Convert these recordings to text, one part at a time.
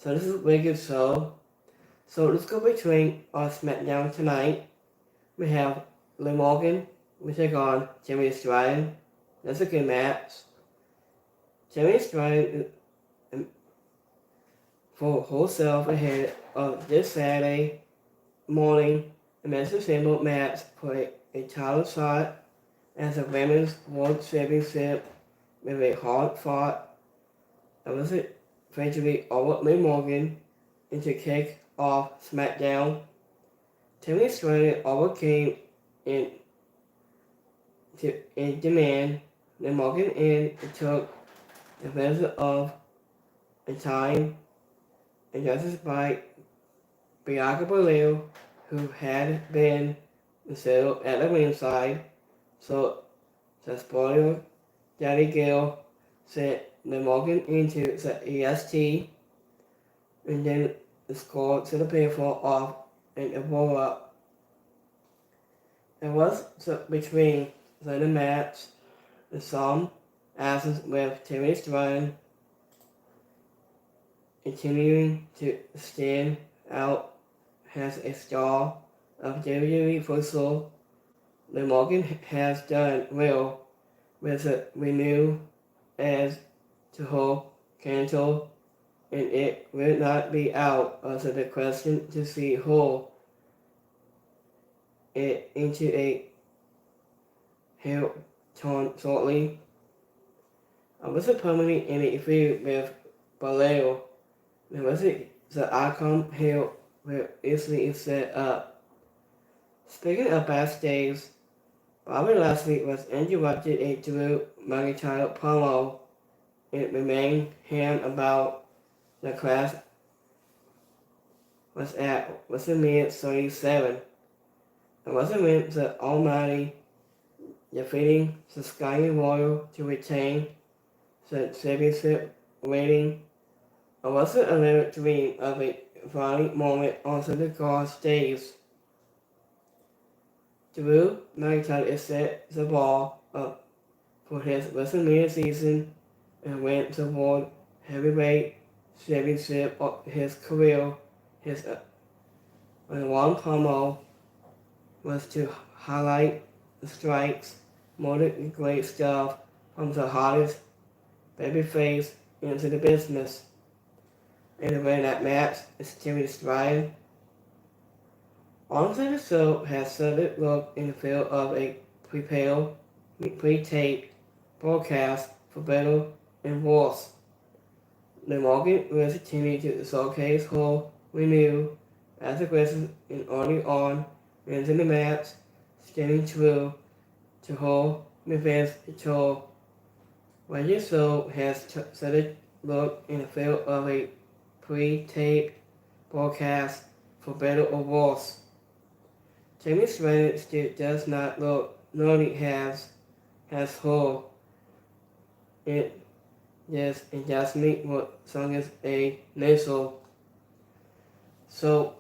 So this is a really good show. So let's go between our Smackdown tonight. We have Liv Morgan. We take on Jimmy Stratton. That's a good match. Jimmy Stratton for herself ahead of this Saturday morning. A men's single match for a title shot as a women's world championship with a hard fought. That was it. Eventually over Liv Morgan and to kick off Smackdown. Timmy Stratton overcame in demand. Liv Morgan and took advantage of a time and justice by Bianca Belair, who had been settled at the ringside. So the spoiler, Daddy Gill sent Liv Morgan into the EST and then scored to the pinfall off and a roll up. It was between the match and some asses with Timmy Stratton continuing to stand out as a star of WWE football. Liv Morgan has done well with a renew as to her cancel, and it will not be out of the question to see her into a heel turn shortly. I was permanently in a feud with Belair. There was the outcome heel will easily set up. Speaking of backstage, Bobby Lashley was interrupted a Drew McIntyre promo. It remained him about the class was at WrestleMania 37. It wasn't meant the Almighty defeating the Sky Royal to retain the championship rating. It wasn't a little dream of a funny moment on the guard stage. Drew McIntyre is set the ball up for his WrestleMania season and went toward heavyweight championship of his career. His one promo was to highlight the strikes, more than great stuff from the hottest babyface into the business. And to win that match is Jimmy Stratton. Honestly, the show has started look in the field of a pre-taped broadcast for better and worse. Liv Morgan will continue to showcase her renew as aggressive and early on into the match, staying true to her revenge tour. While this show has started look in the field of a pre-taped broadcast for better or worse. Jimmy Stratton still does not look nearly has her. It just make what song is a nasal. So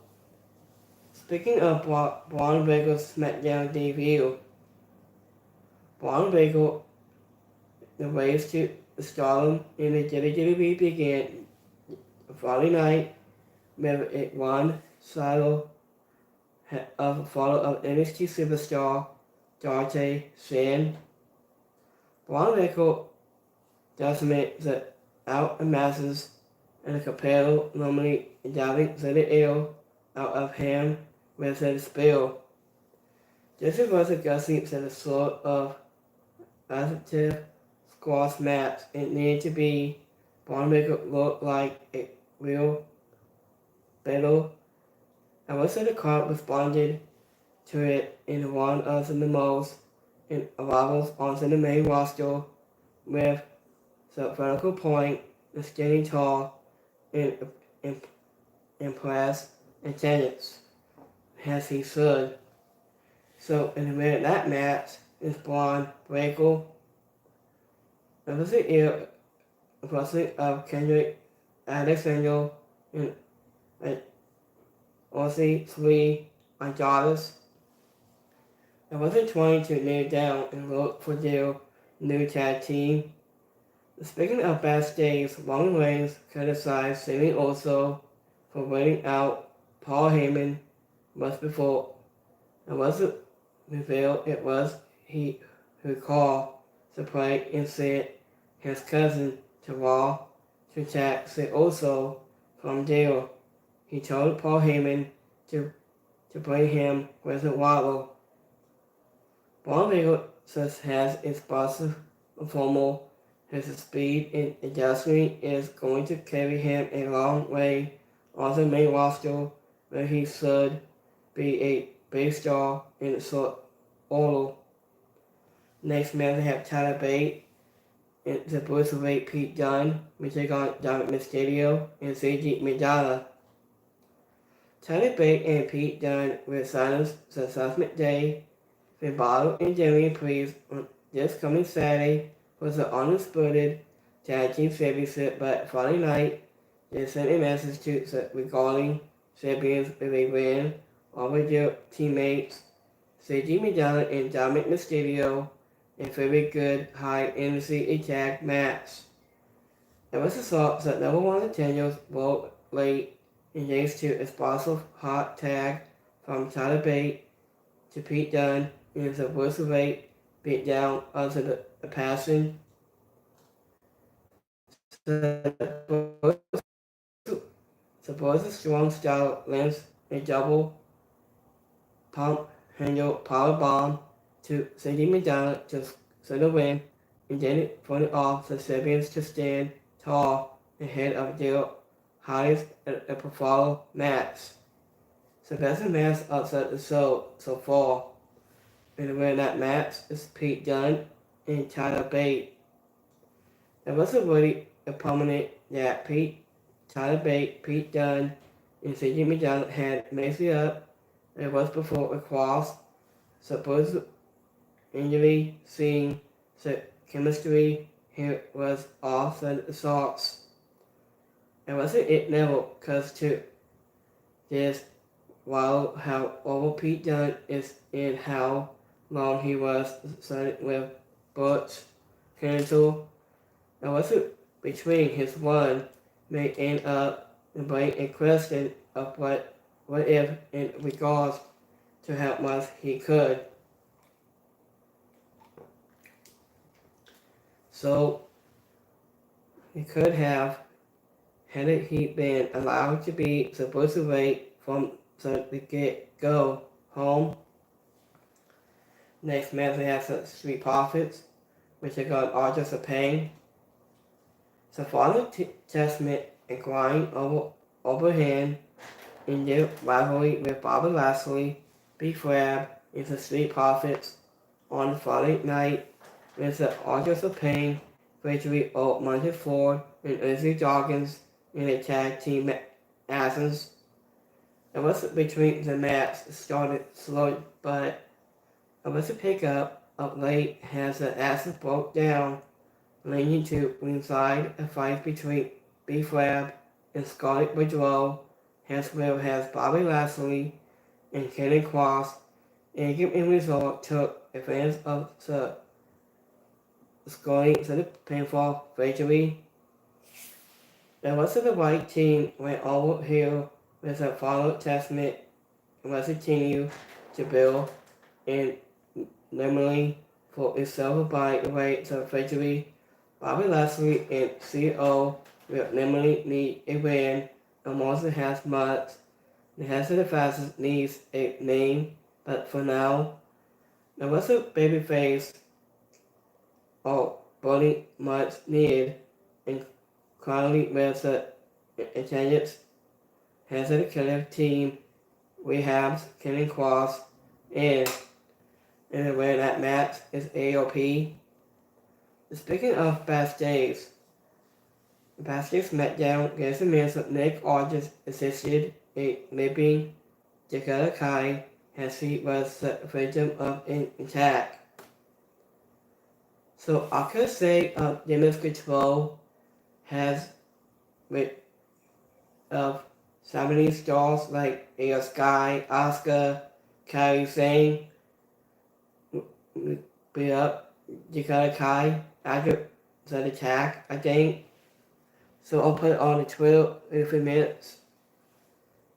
speaking of Braun Breaker's Smackdown debut, Braun Breaker, the race to stardom in the WWE began Friday night with a one-sided of a photo of NXT superstar Dante Shan. Braun Breaker decimates the out of masses and the competitor normally diving the air out of him with a spill. This was a gutsy to the sort of positive squash match. It needed to be. Braun Breaker looked like a real battle. I wish that the crowd responded to it in one of the most arrivals onto the main roster with the vertical point, the standing tall, and impress attendance as he should. So in the middle of that match is Braun Breaker. It was the ear of Kendrick Alexander and Aussie 3 Angeles. I wasn't trying to kneel down and look for their new tag team. Speaking of backstage, Roman Reigns criticized Sammy also for waiting out Paul Heyman months before. It wasn't revealed it was he who called the play and sent his cousin to Raw to attack Sid Uso from jail. He told Paul Heyman to bring him with a waddle. Braun Reigns has explosive formal. His speed and agility is going to carry him a long way on the main roster, where he should be a big star in the short order. Next match we have Tyler Bate and the Bruiserweight Pete Dunne, which take on Dominic Mysterio and CG Medalla. Tyler Bate and Pete Dunne will silence the Judgment Day, Battle and Jeremy Priest on this coming Saturday for the undisputed tag team championship, but Friday night they sent a message to the regarding champions with a win over their teammates CG Medalla and Dominic Mysterio, a very good high-energy attack match. It was a thought that number one contenders broke late and thanks to a explosive hot tag from Tyler Bate to Pete Dunne and the Bruiserweight beat down onto the passing. The boys' strong style lands a double pump handle power bomb to Sadie McDonald to settle win, and then it pointed off the champions to stand tall ahead of their highest profile match. The best match outside the show so far. And the winner of that match is Pete Dunne and Tyler Bate. It was already prominent that Tyler Bate, Pete Dunne, and CJ McDonald had mixed it up. It was before a cross, supposed injury, seeing the chemistry here was off the sorts. It wasn't it never, cause to this while how over Pete Dunne is and how long he was signed with Butch Cancel. It wasn't between his one may end up and bring a question of what if in regards to how much he could. So he could have had he been allowed to be the Bruiserweight from the get-go home. Next match we have the Street Profits, which are got Artists of Pain. The Father Testament and grind overhand in their rivalry with Bobby Lashley, Beef Rab, and the Street Profits on Friday night with the Artists of Pain victory over Monty Ford and Izzy Dawkins in a tag team Athens. It was between the match started slow, but it was a pickup of late as the Athens broke down, leading to ringside a fight between Beef Rab and Scarlett Bordeaux, as well as Bobby Lashley and Kenny Cross, and in result took advantage of the scoring to the pinfall victory. It was the right team went over here with a Father Testament was continue to build and normally for itself by the way to victory. Bobby Lashley and CO will normally need a win and Monster has much. The has the fastest needs a name, but for now, there was a babyface or body much needed and currently with the attendance has a collective team we have Kenny Cross and the winner that match is AOP. Speaking of backstage Smackdown gets a minute of Nick Aldis assisted a limping Dakota Kai as he was the victim of an attack. So I could say Damage Control has with of so many stars like Io Sky, Asuka, Kairi Sane, beat up Dakota Kai after said attack, I think. So I'll put it on the Twitter in a few minutes.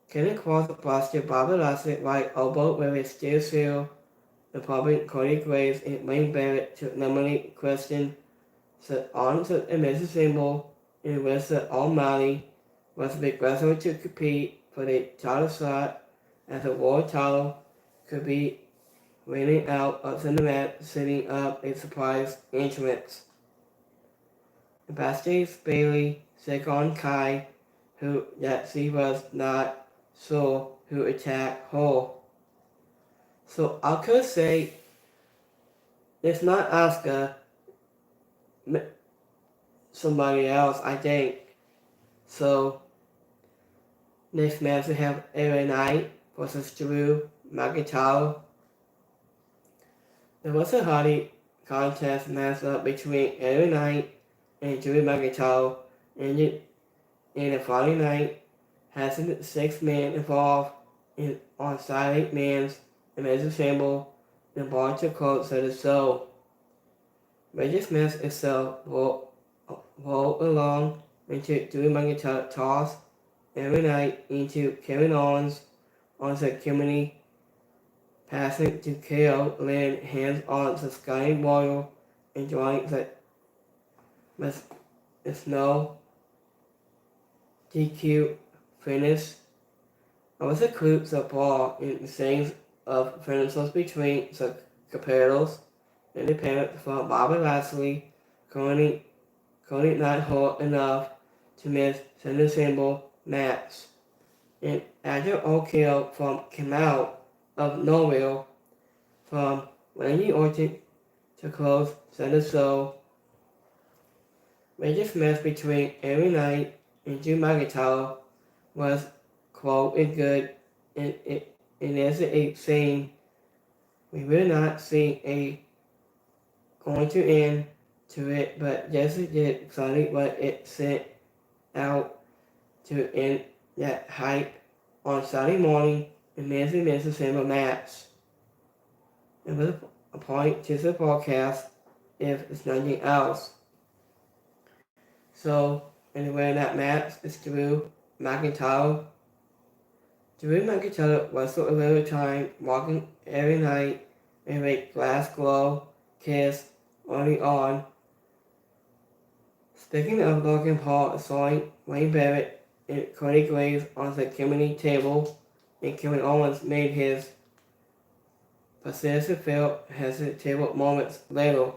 Kevin Cross busted Bobby Lashley right elbow with his steel seal. The public Cody Graves and Wayne Barrett to eliminate Christian. So on to a missing symbol in which the Almighty was the aggressor to compete for the title shot as the world title could be winning out of the mat, setting up a surprise entrance. Backstage, Bailey took on Kai, who that she was not sure who attacked her. So I could say it's not Asuka, somebody else, I think. So next match we have LA Knight versus Drew McIntyre. There was a Hardy contest matchup between LA Knight and Drew McIntyre, ended in a Friday night, has 6 men involved on Saturday men's Amazing Symbol and Bar to Court to the show. Regis match itself rolled along into Drew McIntyre toss every night into Kevin Owens on the community, passing to KO, laying hands on the Sky Royal, enjoying the snow DQ finish. I was included so far in the scenes of finishes between the competitors, independent from Bobby Lashley, Cody not hurt enough to miss the symbol match. And after OKO came out of nowhere from Randy Orton to close the show. Regis match between LA Knight and Drew McIntyre was quote and good, and as it seemed, we will not see going to end to it, but yes it did exactly what it set out to end that hype on Saturday morning and Nancy missed the same match. It was a point to the broadcast if it's nothing else. So, anyway, in that match is Drew McIntyre. Drew McIntyre wrestled a little time, walking every night with a glass glow kiss early on. Speaking of Logan Paul, sawing Wayne Barrett and Cody Graves on the community table, and Kevin Owens made his possessive feel hesitable moments later.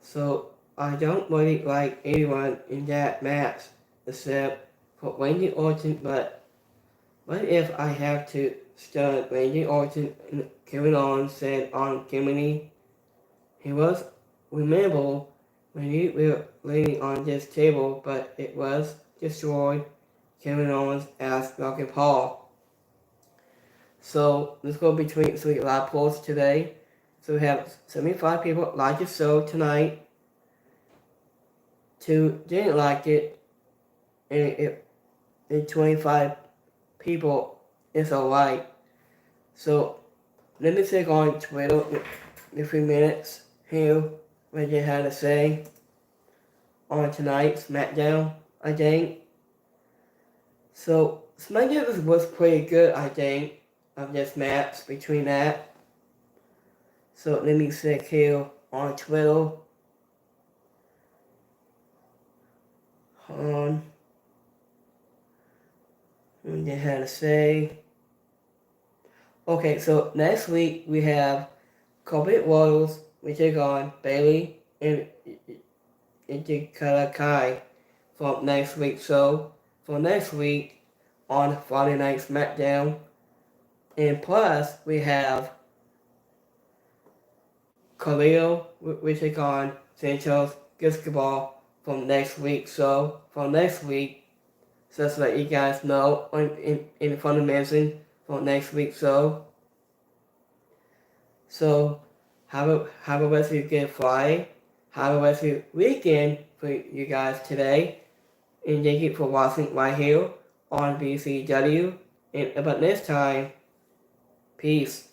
So I don't really like anyone in that match except for Randy Orton, but what if I have to stun Randy Orton and Kevin Owens said on Community? He was rememberable when we were laying on this table, but it was destroyed. Kevin Owens asked Logan Paul. So let's go between 3 live polls today. So we have 75 people like the show tonight. 2 didn't like it, and 25 people is alright. So let me take on Twitter in a few minutes here what they had to say on tonight's Smackdown, I think. So Smackdown was pretty good, I think, of this match between that. So let me check here on Twitter. On what they had to say. Okay, so next week we have Kobe Royals, we take on Bailey and Dakota Kai from next week's show. For next week on Friday Night Smackdown. And plus we have Khalil, we take on Santos Escobar from next week. So from next week, just to let you guys know in front of mention for next week's show. So have a rest of your good Friday. Have a rest of your weekend for you guys today. And thank you for watching right here on BCW. And about next time, peace.